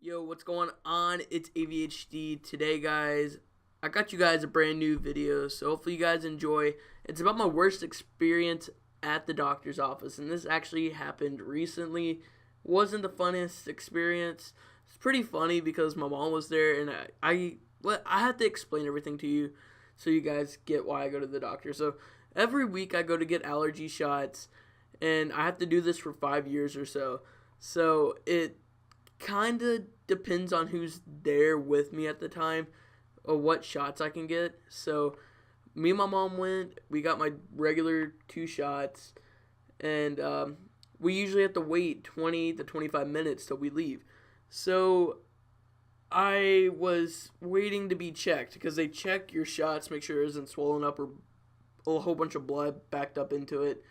Yo, what's going on? It's AVHD. Today, guys, I got you guys a brand new video, so hopefully you guys enjoy. It's about my worst experience at the doctor's office, and this actually happened recently. Wasn't the funnest experience. It's pretty funny because my mom was there, and I have to explain everything to you so you guys get why I go to the doctor. So every week I go to get allergy shots, and I have to do this for 5 years or so. So it kind of depends on who's there with me at the time or what shots I can get. So me and my mom went. We got my regular 2 shots, and we usually have to wait 20 to 25 minutes till we leave. So I was waiting to be checked because they check your shots, make sure it isn't swollen up or a whole bunch of blood backed up into it.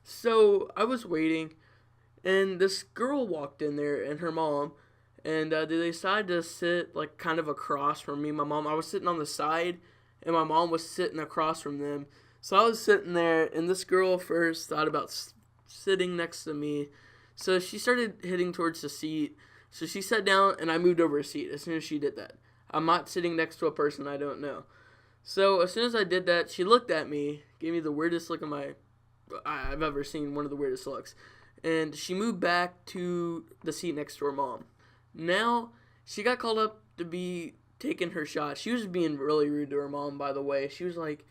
So I was waiting, and this girl walked in there and her mom, and they decided to sit like kind of across from me and my mom. I was sitting on the side, and my mom was sitting across from them. So I was sitting there, and this girl first thought about sitting next to me. So she started heading towards the seat. So she sat down, and I moved over a seat as soon as she did that. I'm not sitting next to a person I don't know. So as soon as I did that, she looked at me, gave me the weirdest look I've ever seen, one of the weirdest looks. And she moved back to the seat next to her mom. Now, she got called up to be taking her shot. She was being really rude to her mom, by the way. She was like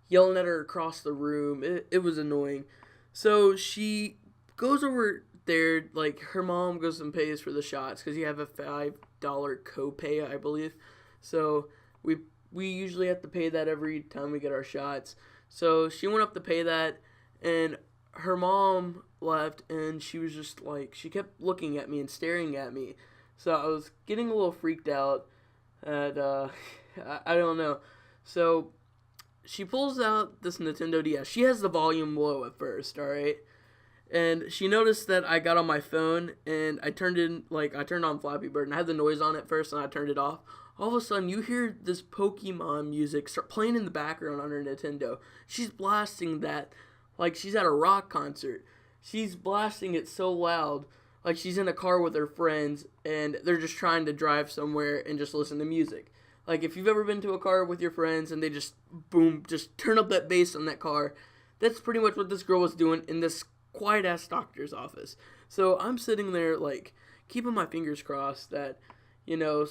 yelling at her across the room. It was annoying. So she goes over there, like her mom goes and pays for the shots because you have a $5 copay, I believe. So we usually have to pay that every time we get our shots. So she went up to pay that, and her mom left, and she was just like, she kept looking at me and staring at me. So I was getting a little freaked out, and I don't know. So she pulls out this Nintendo DS. She has the volume low at first, all right? And she noticed that I got on my phone, and I turned on Flappy Bird, and I had the noise on at first, and I turned it off. All of a sudden, you hear this Pokemon music start playing in the background on her Nintendo. She's blasting that like she's at a rock concert. She's blasting it so loud, like she's in a car with her friends, and they're just trying to drive somewhere and just listen to music. Like, if you've ever been to a car with your friends and they just, boom, just turn up that bass on that car, that's pretty much what this girl was doing in this quiet-ass doctor's office. So I'm sitting there, like, keeping my fingers crossed that,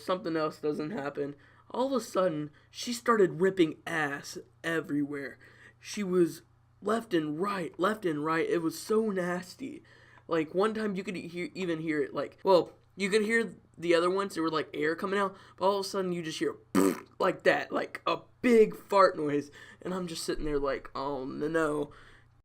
something else doesn't happen. All of a sudden, she started ripping ass everywhere. She was left and right, left and right. It was so nasty. Like, one time you could even hear it, like, well, you could hear the other ones, there were like air coming out, but all of a sudden you just hear like that, like a big fart noise, and I'm just sitting there like, oh no.